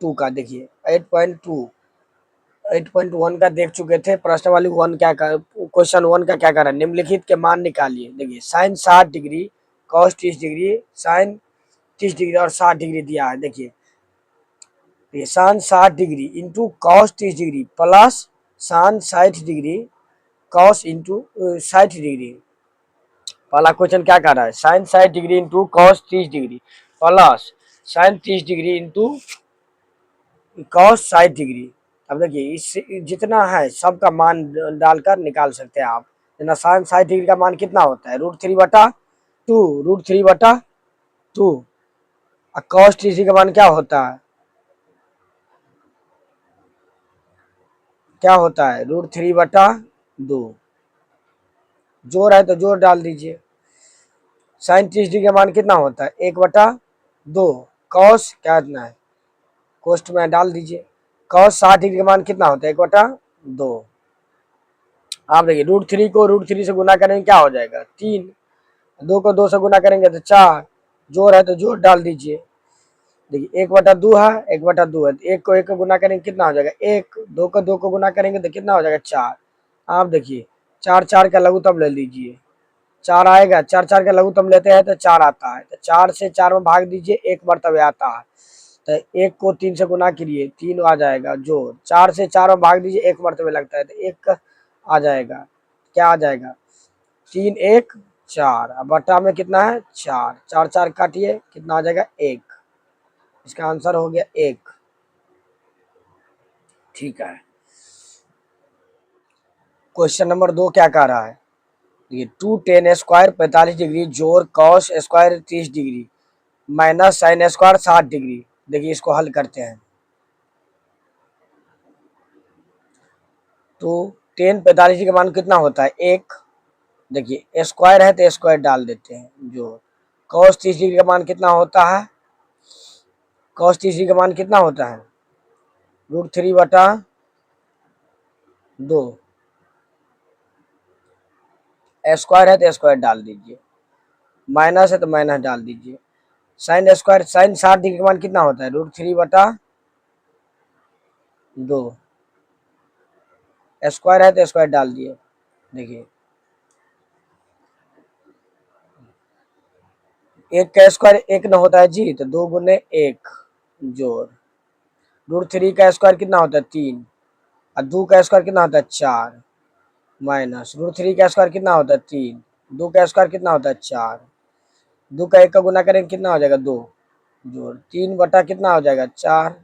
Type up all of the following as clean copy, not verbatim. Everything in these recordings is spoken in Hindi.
8.2 का देखिए 8.1 का देख चुके थे। प्रश्न वाली क्वेश्चन 1 का क्या कर रहा है, निम्नलिखित के मान निकालिए। देखिए sine 60 degree, cos 30 degree, sine 30 degree और 60 डिग्री दिया है। देखिए sine 60 degree into cos 30 degree plus sine 60 degree cos into 60 degree. पहला क्वेश्चन क्या कर रहा है, sine 60 degree into cos 30 degree plus sine 30 degree into cos 60 degree. अब देखिए इस जितना है सबका मान डालकर निकाल सकते हैं आप। साइन 60 डिग्री का मान कितना होता है, √3/2 और कॉस 30 डिग्री का मान क्या होता है, √3/2। जोड़ है तो जोड़ डाल दीजिए। साइन 30 डिग्री का मान कितना होता है, 1/2। कॉस क्या इतना है, कोष्ट में डाल दीजिए। कॉस 60 डिग्री का मान कितना होता है, 1/2। आप देखिए √3 को √3 से गुना करेंगे क्या हो जाएगा, 3। 2 को 2 से गुना करेंगे तो 4। जोड़ है तो जोड़ डाल दीजिए। देखिए 1/2 है, 1/2 है, 1 को 1 को गुना करेंगे कितना हो जाएगा 1। 2 को 2 को गुना करेंगे तो कितना हो जाएगा 4। आप देखिए 4 4 का लघुत्तम ले लीजिए, 4 आएगा। 4 4 का लघुत्तम लेते हैं तो 4 आता है, तो 4 से 4 में भाग दीजिए, 1 मरतबे आता है। तो 1 को 3 से गुना करिए, 3 आ जाएगा। जो 4 से 4 में भाग दीजिए, 1 मरतबे लगता है तो 1 आ जाएगा। क्या आ जाएगा, 3 1 4। अब बटा में कितना है 4, 4 4 काटिए कितना आ जाएगा 1। इसका आंसर हो गया 1। ठीक है। क्वेश्चन नंबर 2 क्या कह रहा है, ये 2 tan² 45 डिग्री जोड़ cos² 30 degree minus sin² 60 degree. देखिए इसको हल करते हैं। तो tan 45 डिग्री का मान कितना होता है 1। देखिए स्क्वायर है तो स्क्वायर डाल देते हैं। जो cos 30 डिग्री का मान कितना होता है, cos 30 डिग्री का मान कितना होता है, √3/2। स्क्वायर है तो स्क्वायर डाल दीजिए, माइनस है तो माइनस डाल दीजिए। साइन स्क्वायर, साइन 60 डिग्री का मान कितना होता है, √3/2। स्क्वायर है तो स्क्वायर डाल दिए। देखिए 1 का स्क्वायर 1 न होता है जी, तो 2 गुने 1 जोड़ √3 का स्क्वायर कितना होता है 3 और 2 का स्क्वायर कितना होता है 4 माइनस √3 का स्क्वायर कितना होता है 3, 2 का स्क्वायर कितना होता है 4। 2 का 1 का गुना करेंगे कितना हो जाएगा 2 जोड़ 3 बटा कितना हो जाएगा 4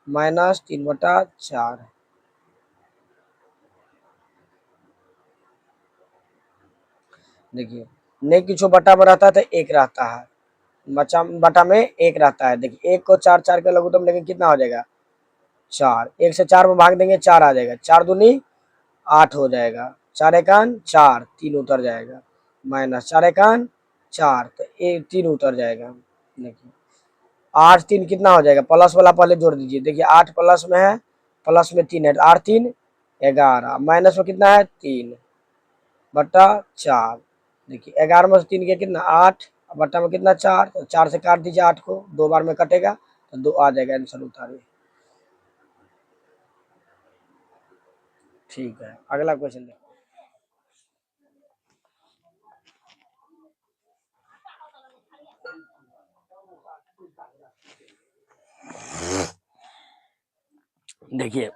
माइनस 3/4। देखिए नहीं किसी बटा में रहता है तो 1 रहता है, बटा में 1 रहता है। देखिए 1 को 4 4 का लघुत्तम लेंगे कितना हो जाएगा 4। 1 से 4 में भाग देंगे 4 आ जाएगा, 4 दूनी 8 हो जाएगा। 4 एकान 4, 3 उतर जाएगा माइनस 4 एकान 4 तो 3 उतर जाएगा। देखिए 8 3 कितना हो जाएगा, प्लस वाला पहले जोड़ दीजिए। देखिए 8 प्लस में है, प्लस में 3 है, 8 3 11 माइनस में कितना है 3/4। देखिए 11 में से 3 के कितना 8 बट्टा में कितना 4, तो 4 से काट दीजिए 8 को, 2 बार में कटेगा तो 2 आ जाएगा। आंसर उतारिए। ठीक है, अगला क्वेश्चन देखो। देखिए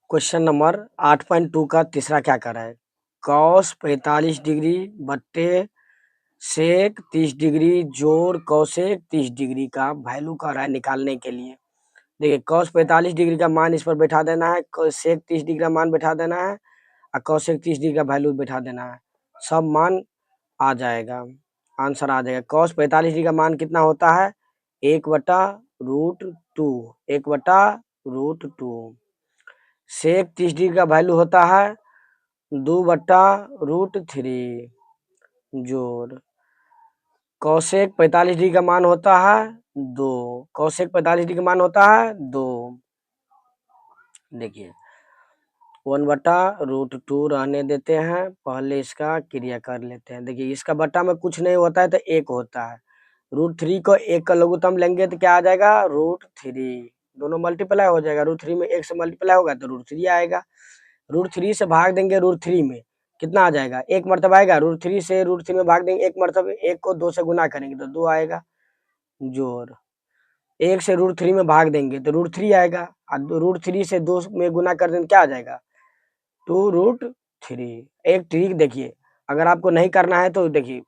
क्वेश्चन नंबर 8.2 का तीसरा क्या कर रहा है, कॉस 45 डिग्री बट्टे सेक 30 डिग्री जोड़ कॉसेक 30 डिग्री का वैल्यू कर रहा है निकालने के लिए। देखिए कॉस 45 डिग्री का मान इस पर बैठा देना है, सेक 30 डिग्री का मान बैठा देना है और कॉसेक 30 डिग्री का वैल्यू बैठा देना है। सब मान आ जाएगा, आंसर आ जाएगा। कॉस 45 डिग्री का मान कितना होता है 1/√2, 1/√2। सेक 30 डिग्री का वैल्यू होता है 2/√3 जोड़ कॉसेक 45 डिग्री का मान होता है 2, कॉसेक 45 डिग्री का मान होता है 2। देखिए 1/√2 रहने देते हैं, पहले इसका क्रिया कर लेते हैं। देखिए इसका बट्टा में कुछ नहीं होता है तो 1 होता है। √3 को 1 का लघुत्तम लेंगे तो क्या आ जाएगा, √3। दोनों मल्टीप्लाई हो जाएगा, √3 में 1 से मल्टीप्लाई होगा तो √3 आएगा। √3 से भाग देंगे √3 में, कितना आ जाएगा, 1 मरतबा आएगा। √3 से √3 में भाग देंगे 1 मरतबा, 1 को 2 से गुना करेंगे तो 2 आएगा। जोड़ 1 से √3 में भाग देंगे तो √3 आएगा, और √3 से 2 में गुना कर देंगे क्या आ जाएगा, 2√3। एक ट्रिक देखिए, अगर आपको नहीं करना है तो देखिए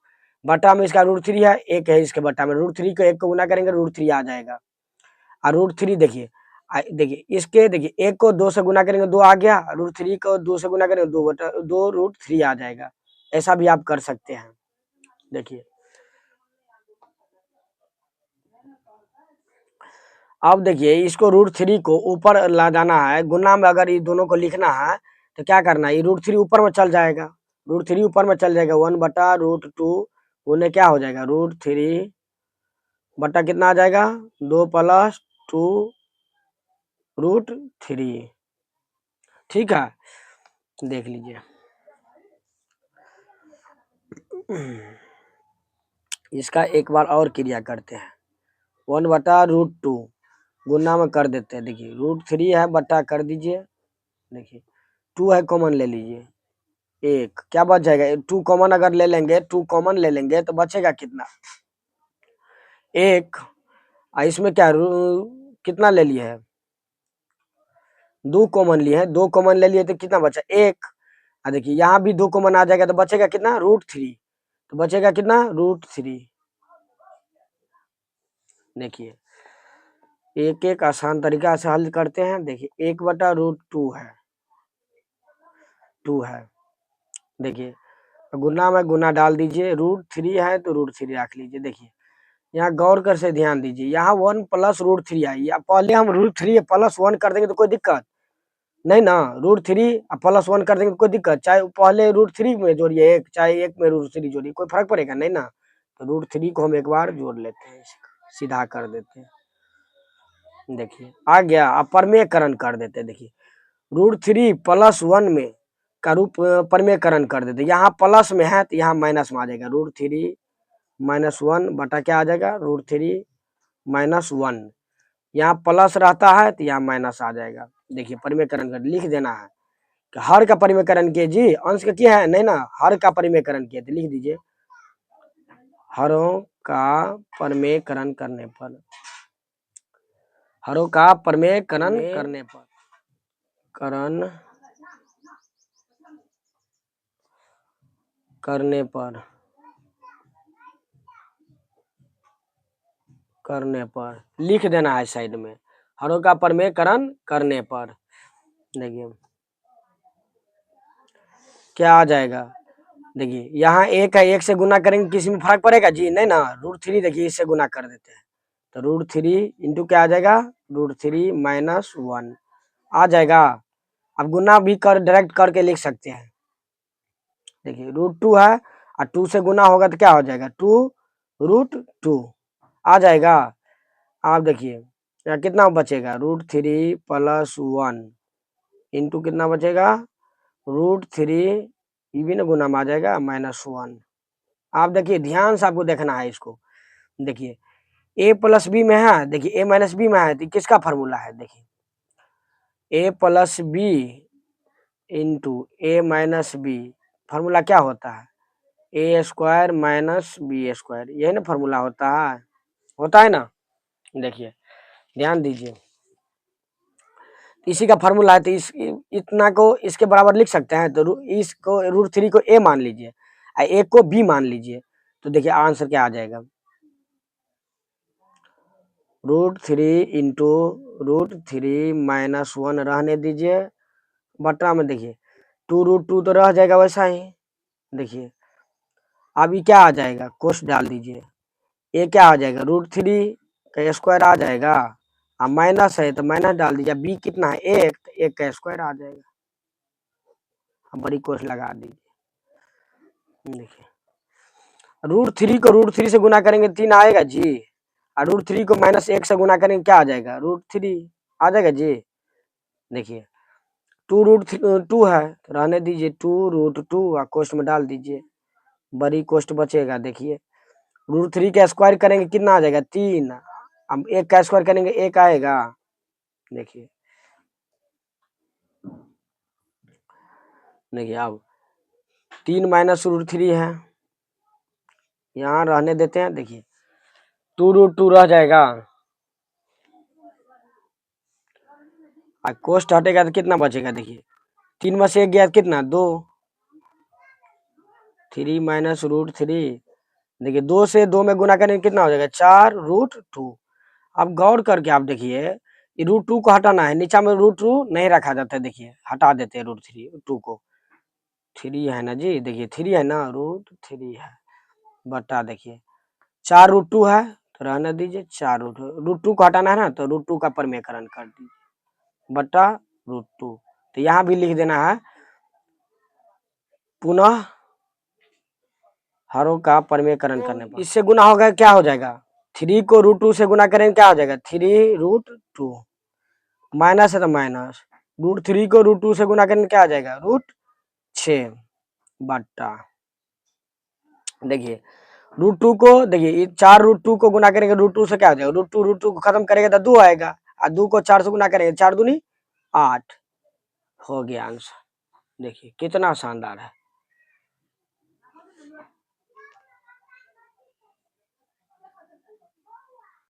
बटा में इसका √3 है, 1 है इसके बटा में, √3 को 1 को गुना करेंगे √3 आ जाएगा। और √3 देखिए देखिए इसके देखिए 1 को 2 से गुना करेंगे 2 आ गया, √3 को 2 से गुना करेंगे 2√3 आ जाएगा। ऐसा भी आप कर सकते हैं। देखिए अब देखिए इसको √3 को ऊपर ला जाना है, गुना में अगर ये दोनों को लिखना है तो क्या करना है, ये √3 ऊपर में चल जाएगा, √3 ऊपर में चल जाएगा, 1/√2 उन्हें क्या हो जाएगा, √3 बटा कितना आ जाएगा, 2 + 2√3। ठीक है, देख लीजिए इसका एक बार और क्रिया करते हैं। 1/√2 गुना में कर देते हैं। देखिए √3 है, बटा कर दीजिए, देखिए 2 है कॉमन ले लीजिए, 1 क्या बच जाएगा, 2 कॉमन अगर ले लेंगे, 2 कॉमन ले लेंगे तो बचेगा कितना, 1। इसमें क्या कितना ले लिए है, 2 कॉमन लिए हैं, 2 कॉमन ले लिए तो कितना बचा, 1। देखिए यहाँ भी 2 कॉमन आ जाएगा तो बचेगा कितना, √3, तो बचेगा कितना, √3। देखिए एक एक आसान तरीका से हल करते हैं। देखिए 1/√2 है, 2 है, देखिए गुना में गुना डाल दीजिए, √3 है तो √3 रख लीजिए। देखिए यहाँ गौर कर से ध्यान दीजिए, यहाँ 1 + √3 आई, पहले हम √3 + 1 कर देंगे तो कोई दिक्कत नहीं ना, √3 + 1 कर देंगे तो कोई दिक्कत, चाहे पहले √3 में जोड़िए 1, चाहे 1 में √3 जोड़िए, कोई फर्क पड़ेगा नहीं ना। तो √3 को हम एक बार जोड़ लेते हैं, सीधा कर देते हैं। देखिए आ गया, अब परमेयकरण कर देते हैं। देखिए √3 + 1 में का रूप परमेयकरण कर देते, यहाँ प्लस में है तो यहाँ माइनस में आ जाएगा, √3 - 1 बटा क्या आ जाएगा, √3 - 1। यहाँ प्लस रहता है तो यहाँ माइनस आ जाएगा। देखिए परिमेयकरण कर लिख देना है कि हर का परिमेयकरण किए जी, अंश का किया है नहीं ना, हर का परिमेयकरण किए तो लिख दीजिए, हरों का परिमेयकरण करने पर, हरों का परिमेयकरण करने पर, करने पर लिख देना है साइड में, हरों का परिमेयकरण करने पर। देखिए क्या आ जाएगा, देखिए यहाँ 1 है, 1 से गुना करेंगे किसी में फर्क पड़ेगा जी नहीं ना, √3 देखिए इससे गुना कर देते हैं तो √3 इंटू क्या आ जाएगा, √3 - 1 आ जाएगा। अब गुना भी कर डायरेक्ट करके लिख सकते हैं। देखिए √2 है और 2 से गुना होगा तो क्या हो जाएगा, 2√2 आ जाएगा। आप देखिए यहाँ कितना बचेगा, √3 + 1 इंटू कितना बचेगा, √3 ये भी ना गुना में आ जाएगा, -1। आप देखिए ध्यान से आपको देखना है इसको। देखिए a + b में है, देखिए a - b में है तो किसका फार्मूला है, देखिए a + b into a - b formula क्या होता है, a² - b², यही ना फार्मूला होता है ना। देखिए ध्यान दीजिए, इसी का फार्मूला है तो इतना को इसके बराबर लिख सकते हैं, तो इसको √3 को a मान लीजिए और 1 को b मान लीजिए, तो देखिए आंसर क्या आ जाएगा, √3 इंटू √3 - 1 रहने दीजिए, बटा में देखिए 2√2 तो रह जाएगा वैसा ही। देखिए अभी क्या आ जाएगा, कोष्ठ डाल दीजिए, ये क्या आ जाएगा, √3 का स्क्वायर आ जाएगा, और माइनस है तो माइनस डाल दीजिए, b कितना है 1, तो 1 का स्क्वायर आ जाएगा, अब बड़ी कोष्ठ लगा दीजिए। देखिए √3 को √3 से गुना करेंगे 3 आएगा जी, और √3 को -1 से गुना करेंगे क्या आ जाएगा, √3 आ जाएगा जी। देखिए 2√2 है तो रहने दीजिए, 2√2 और कोष्ट में डाल दीजिए, बड़ी कोष्ट बचेगा। देखिए √3 का स्क्वायर करेंगे कितना आ जाएगा 3, अब 1 का स्क्वायर करेंगे 1 आएगा। देखिए देखिए अब 3 माइनस √3 है, यहाँ रहने देते हैं। देखिए 2√2 रह जाएगा, और कोष्ट हटेगा तो कितना बचेगा। देखिए 3 में से 1 गया कितना 2, 3 माइनस √3। देखिए 2 से 2 में गुना करेंगे कितना हो जाएगा 4√2। अब गौर करके आप देखिए ये √2 को हटाना है, नीचा में √2 नहीं रखा जाता है। देखिए हटा देते हैं √2 को, 3 है ना जी, देखिए 3 है ना, √3 है बटा, देखिए 4√2 है तो रहने दीजिए, 4√2 को हटाना है ना तो √2 का परमेयकरण कर दीजिए बटा √2। तो यहाँ भी लिख देना है पुनः हरों का परमेयकरण करने पर। इससे गुना होगा क्या हो जाएगा, 3 को √2 से गुना करेंगे क्या हो जाएगा 3√2, माइनस है तो माइनस, √3 को √2 से गुना करेंगे क्या आ जाएगा √6 बट्टा। देखिए √2 को, देखिए 4√2 को गुना करेंगे √2 से क्या हो जाएगा, √2 को खत्म करेंगे तो 2 आएगा, और 2 को 4 से गुना करेंगे 4 दूनी 8 हो गया आंसर। देखिए कितना शानदार है।